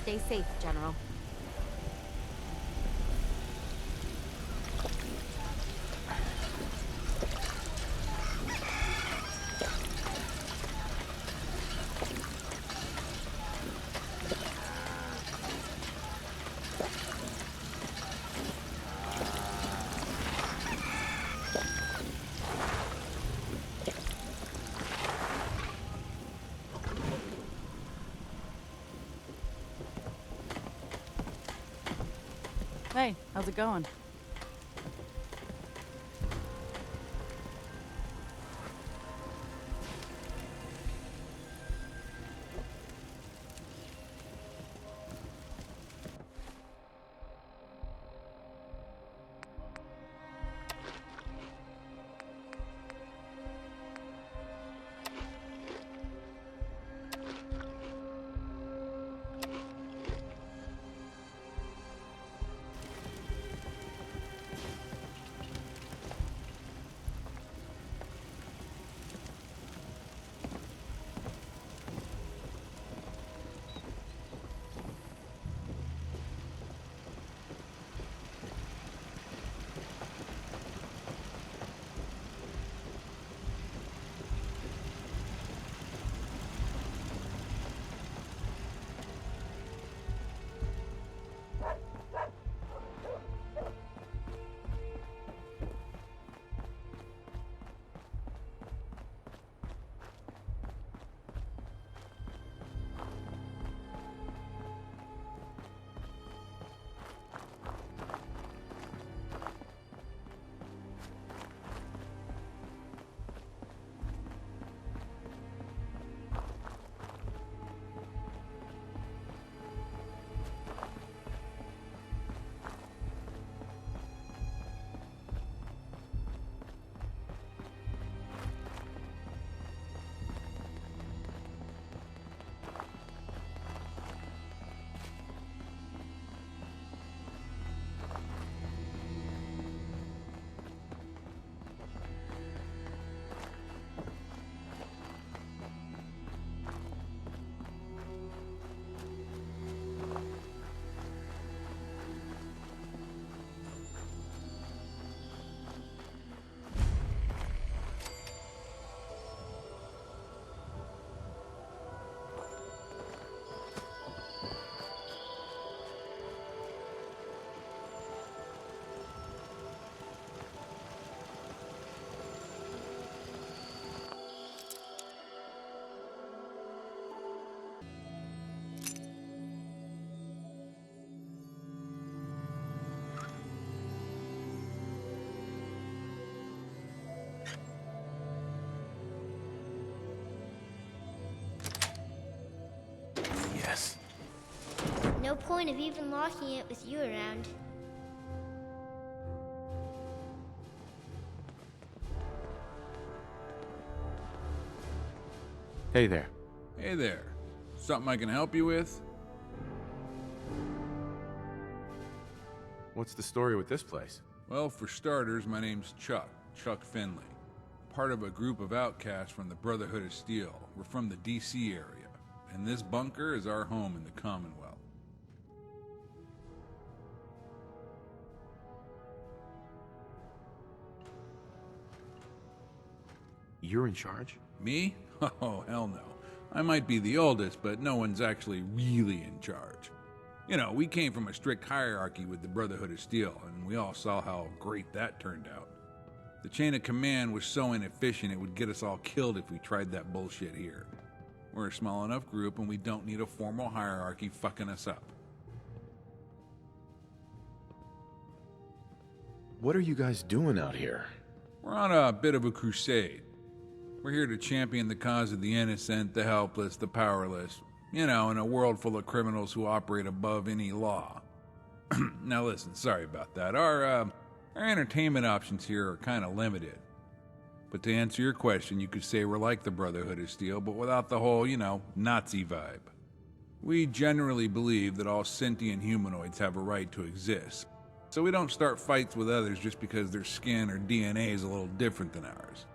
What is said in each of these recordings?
Stay safe, General. Hey, how's it going? Yes. No point of even locking it with you around. Hey there. Hey there. Something I can help you with? What's the story with this place? Well, for starters, my name's Chuck Finley. Part of a group of outcasts from the Brotherhood of Steel. We're from the DC area, and this bunker is our home in the Commonwealth. You're in charge? Me? Oh, hell no. I might be the oldest, but no one's actually really in charge. You know, we came from a strict hierarchy with the Brotherhood of Steel, and we all saw how great that turned out. The chain of command was so inefficient it would get us all killed if we tried that bullshit here. We're a small enough group, and we don't need a formal hierarchy fucking us up. What are you guys doing out here? We're on a bit of a crusade. We're here to champion the cause of the innocent, the helpless, the powerless. You know, in a world full of criminals who operate above any law. Now listen, sorry about that. Our entertainment options here are kind of limited. But to answer your question, you could say we're like the Brotherhood of Steel, but without the whole, Nazi vibe. We generally believe that all sentient humanoids have a right to exist. So we don't start fights with others just because their skin or DNA is a little different than ours.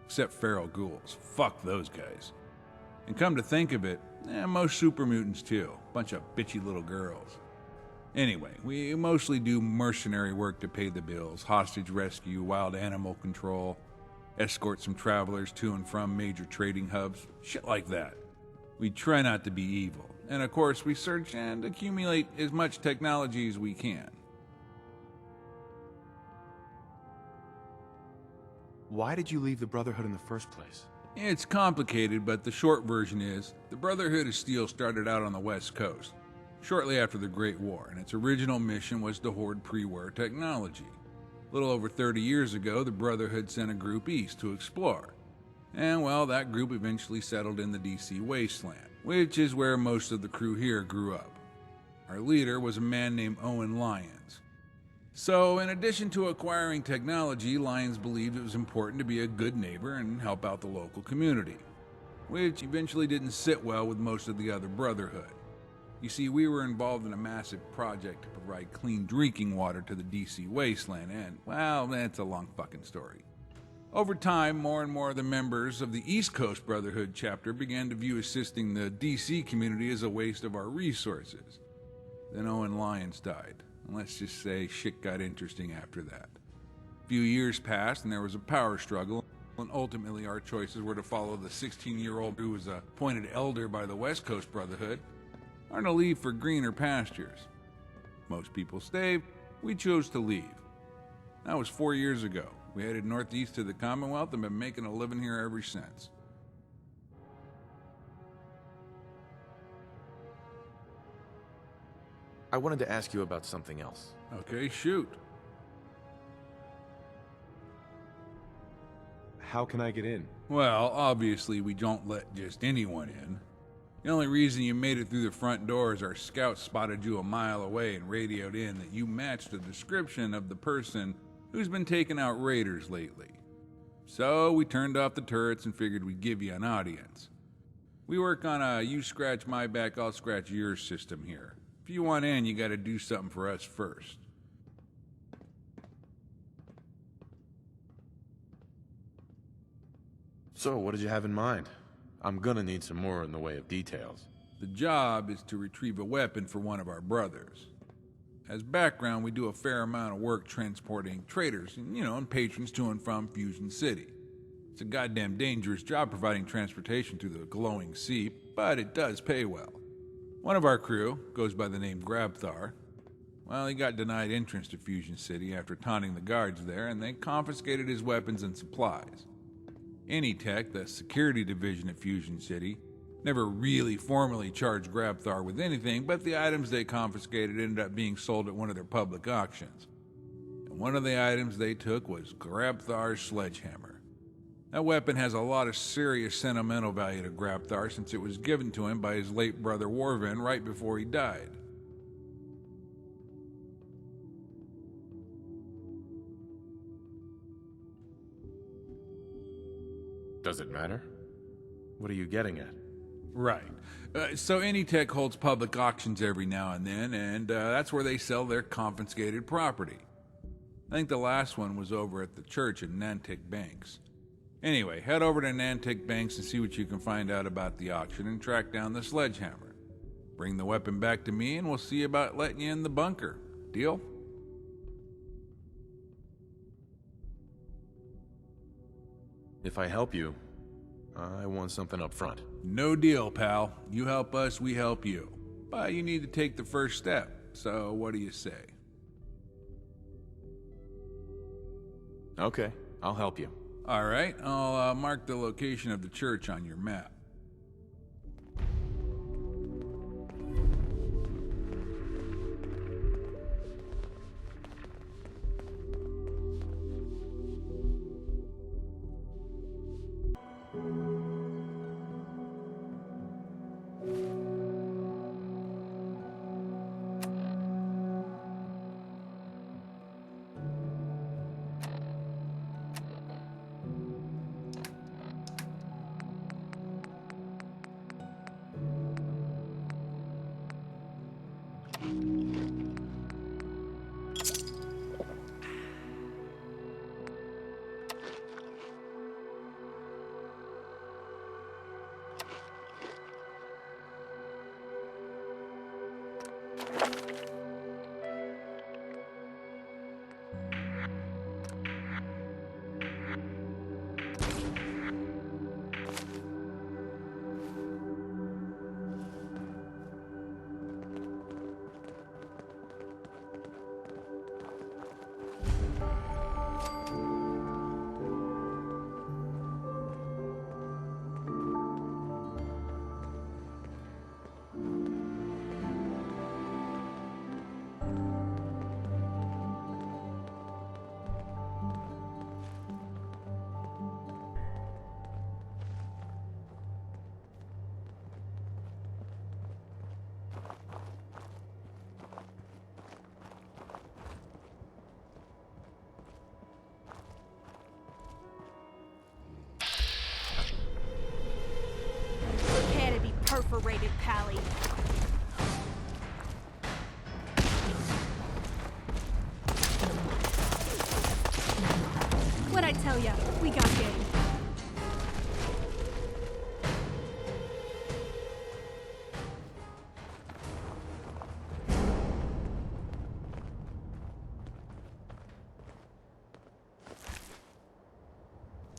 Except feral ghouls. Fuck those guys. And come to think of it, most super mutants too. Bunch of bitchy little girls. Anyway, we mostly do mercenary work to pay the bills, hostage rescue, wild animal control, escort some travelers to and from major trading hubs, shit like that. We try not to be evil. And of course, we search and accumulate as much technology as we can. Why did you leave the Brotherhood in the first place? It's complicated, but the short version is, the Brotherhood of Steel started out on the West Coast, shortly after the Great War, and its original mission was to hoard pre-war technology. A little over 30 years ago, the Brotherhood sent a group east to explore. And well, that group eventually settled in the DC wasteland, which is where most of the crew here grew up. Our leader was a man named Owen Lyons. So, in addition to acquiring technology, Lyons believed it was important to be a good neighbor and help out the local community, which eventually didn't sit well with most of the other Brotherhood. You see, we were involved in a massive project to provide clean drinking water to the DC wasteland, and, well, that's a long fucking story. Over time, more and more of the members of the East Coast Brotherhood chapter began to view assisting the DC community as a waste of our resources. Then Owen Lyons died, and let's just say shit got interesting after that. A few years passed, and there was a power struggle, and ultimately our choices were to follow the 16-year-old who was appointed elder by the West Coast Brotherhood, or to leave for greener pastures. Most people stayed. We chose to leave. That was 4 years ago. We headed northeast to the Commonwealth and been making a living here ever since. I wanted to ask you about something else. Okay, shoot. How can I get in? Well, obviously we don't let just anyone in. The only reason you made it through the front door is our scouts spotted you a mile away and radioed in that you matched the description of the person who's been taking out raiders lately. So we turned off the turrets and figured we'd give you an audience. We work on a you scratch my back, I'll scratch yours system here. If you want in, you gotta do something for us first. So, what did you have in mind? I'm gonna need some more in the way of details. The job is to retrieve a weapon for one of our brothers. As background, we do a fair amount of work transporting traders and patrons to and from Fusion City. It's a goddamn dangerous job providing transportation through the glowing sea, but it does pay well. One of our crew goes by the name Grabthar. Well, he got denied entrance to Fusion City after taunting the guards there, and they confiscated his weapons and supplies. Initiathion, the security division at Fusion City, never really formally charged Grabthar with anything, but the items they confiscated ended up being sold at one of their public auctions. And one of the items they took was Grabthar's sledgehammer. That weapon has a lot of serious sentimental value to Grabthar since it was given to him by his late brother Warvin right before he died. Does it matter? What are you getting at? Right. So Initiathion holds public auctions every now and then, and that's where they sell their confiscated property. I think the last one was over at the church in Nantic Banks. Anyway, head over to Nantic Banks and see what you can find out about the auction and track down the sledgehammer. Bring the weapon back to me and we'll see about letting you in the bunker. Deal? If I help you, I want something up front. No deal, pal. You help us, we help you. But you need to take the first step. So what do you say? Okay, I'll help you. All right, I'll mark the location of the church on your map. Pally. What'd I tell ya? We got game.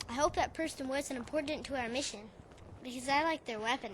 I hope that person wasn't important to our mission, because I like their weapon.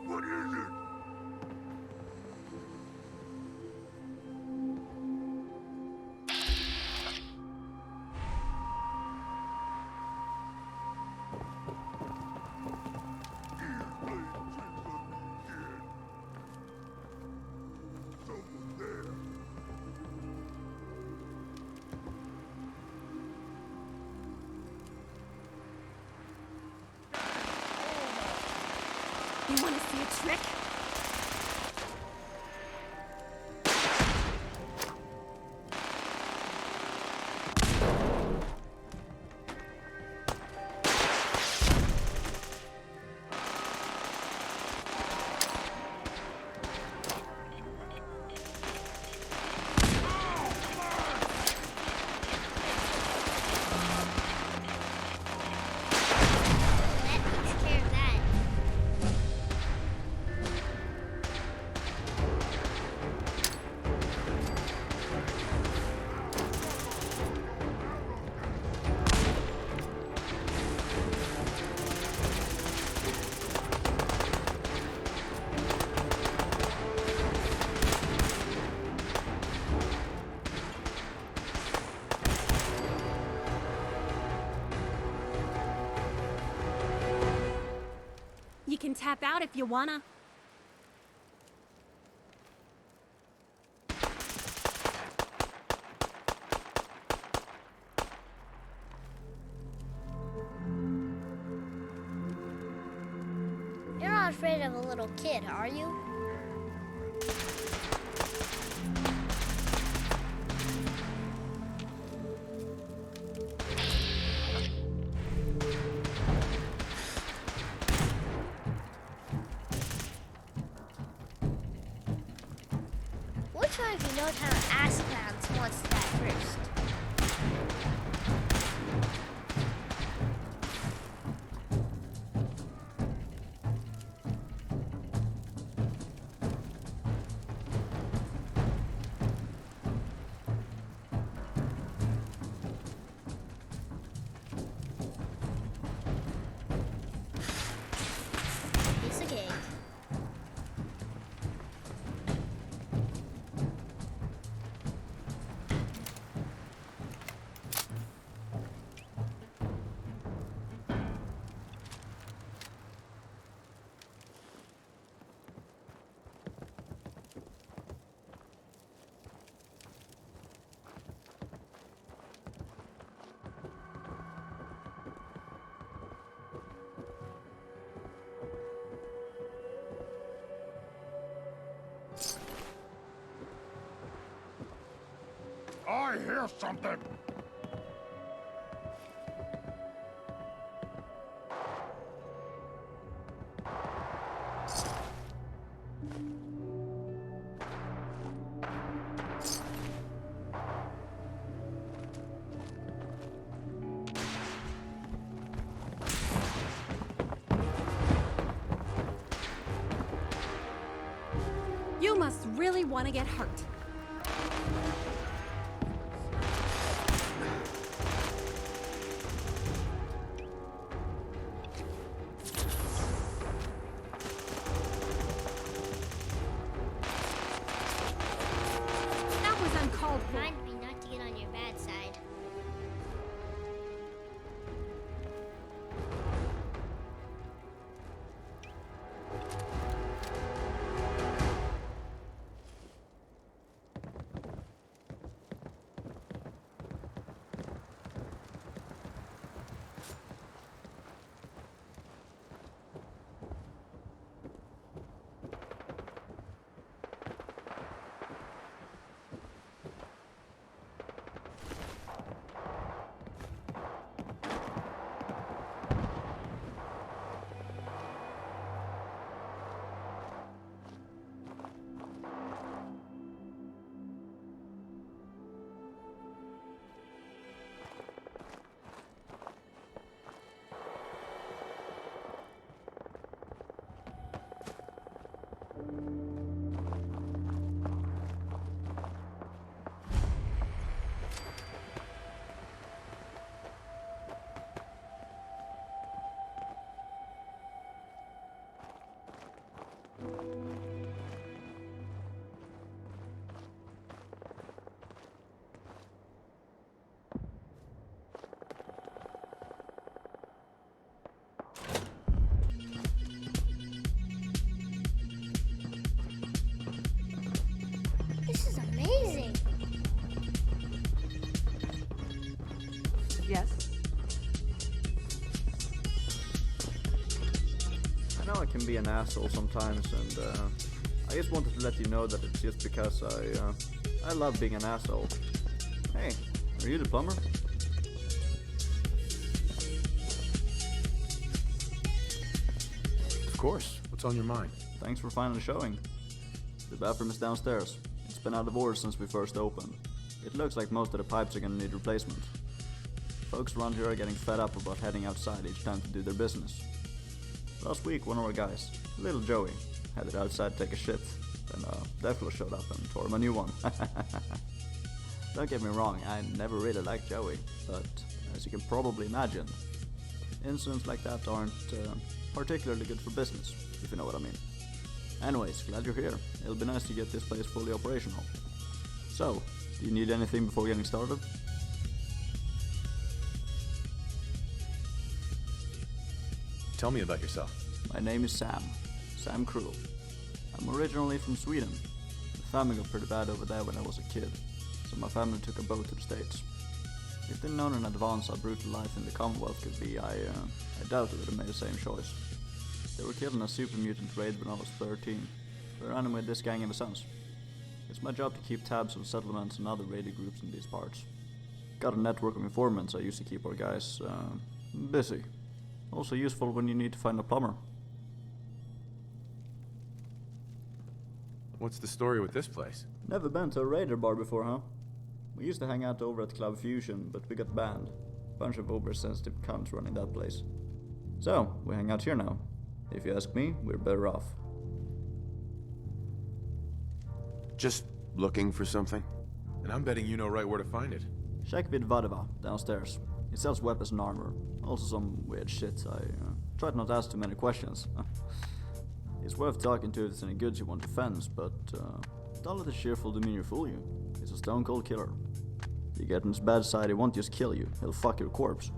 What is it? You wanna see a trick? That takes care of that. You can tap out if you wanna. You're not afraid of a little kid, are you? Which one of you knows how to ask clowns wants that first? Piece of cake. I hear something! You must really want to get hurt. That was uncalled for. Remind me not to get on your bad side. This is amazing. Yes? I know I can be an asshole sometimes, and I just wanted to let you know that it's just because I love being an asshole. Hey, are you the plumber? Of course. What's on your mind? Thanks for finally showing. The bathroom is downstairs. It's been out of order since we first opened. It looks like most of the pipes are gonna need replacement. Folks around here are getting fed up about heading outside each time to do their business. Last week, one of our guys, little Joey, headed outside to take a shit. Then Deflo showed up and tore him a new one. Don't get me wrong, I never really liked Joey, but as you can probably imagine, incidents like that aren't particularly good for business, if you know what I mean. Anyways, glad you're here. It'll be nice to get this place fully operational. So, do you need anything before getting started? Tell me about yourself. My name is Sam Cruel. I'm originally from Sweden. The famine got pretty bad over there when I was a kid, so my family took a boat to the States. If they'd known in advance how brutal life in the Commonwealth could be, I doubt they would have made the same choice. They were killed in a super mutant raid when I was 13. We're running with this gang ever since. It's my job to keep tabs on settlements and other raided groups in these parts. Got a network of informants I used to keep our guys busy. Also useful when you need to find a plumber. What's the story with this place? Never been to a raider bar before, huh? We used to hang out over at Club Fusion, but we got banned. Bunch of oversensitive cunts running that place. So, we hang out here now. If you ask me, we're better off. Just looking for something? And I'm betting you know right where to find it. Check with Vadeva, downstairs. He sells weapons and armor. Also some weird shit. I tried not to ask too many questions. He's worth talking to if there's any goods you want to fence, but don't let his cheerful demeanor fool you. He's a stone cold killer. You get on his bad side, he won't just kill you, he'll fuck your corpse.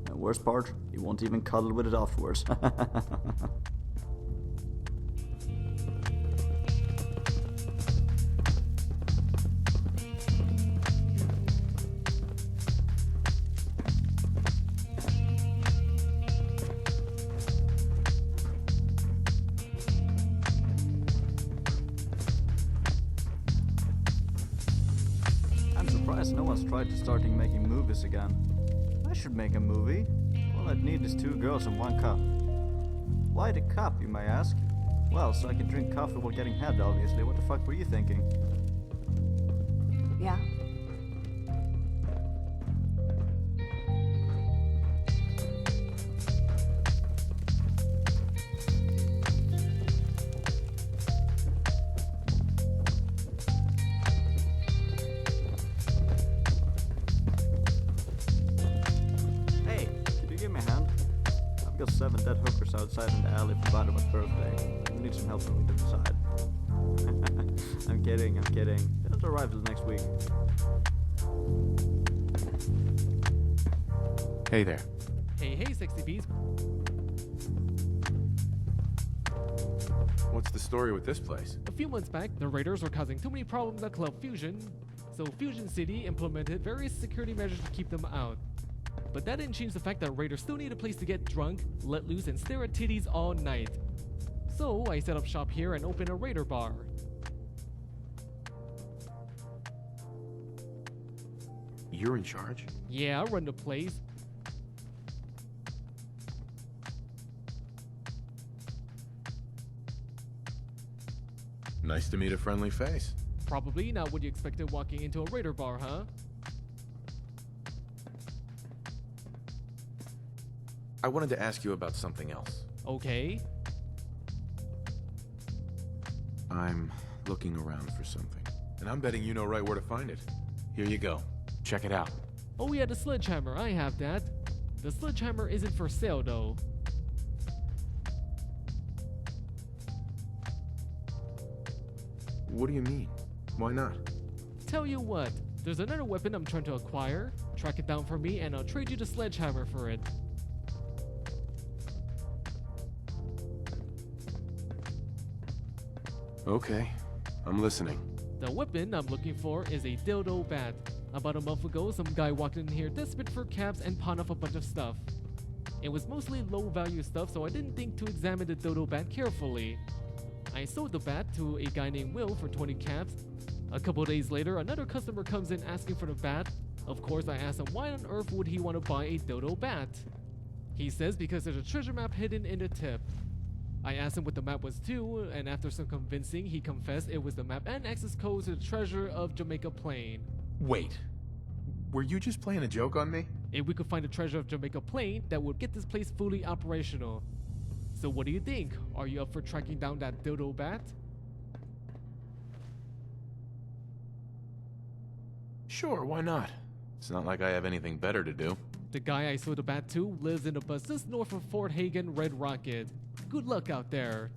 And worst part, he won't even cuddle with it afterwards. surprised no one's tried to starting making movies again. I should make a movie. All I'd need is 2 girls and 1 cup. Why the cup, you may ask? Well, so I can drink coffee while getting head, obviously. What the fuck were you thinking? Yeah. Hey, could you give me a hand? I've got 7 dead hookers outside in the alley for Vanderbilt's birthday. I need some help from them inside. I'm kidding. They don't arrive till next week. Hey there. Hey, sexy bees. What's the story with this place? A few months back, the raiders were causing too many problems at Club Fusion, so Fusion City implemented various security measures to keep them out. But that didn't change the fact that raiders still need a place to get drunk, let loose, and stare at titties all night. So I set up shop here and opened a raider bar. You're in charge? Yeah, I run the place. Nice to meet a friendly face. Probably not what you expected walking into a raider bar, huh? I wanted to ask you about something else. Okay. I'm looking around for something, and I'm betting you know right where to find it. Here you go. Check it out. Oh yeah, the sledgehammer, I have that. The sledgehammer isn't for sale though. What do you mean? Why not? Tell you what, there's another weapon I'm trying to acquire. Track it down for me and I'll trade you the sledgehammer for it. Okay, I'm listening. The weapon I'm looking for is a dildo bat. About a month ago, some guy walked in here desperate for caps and pawned off a bunch of stuff. It was mostly low value stuff, so I didn't think to examine the dildo bat carefully. I sold the bat to a guy named Will for 20 caps. A couple days later, another customer comes in asking for the bat. Of course, I asked him why on earth would he want to buy a dildo bat. He says because there's a treasure map hidden in the tip. I asked him what the map was too, and after some convincing, he confessed it was the map and access code to the treasure of Jamaica Plain. Wait. Were you just playing a joke on me? If we could find the treasure of Jamaica Plain, that would get this place fully operational. So what do you think? Are you up for tracking down that dildo bat? Sure, why not? It's not like I have anything better to do. The guy I sold the bat to lives in a bus just north of Fort Hagen, Red Rocket. Good luck out there.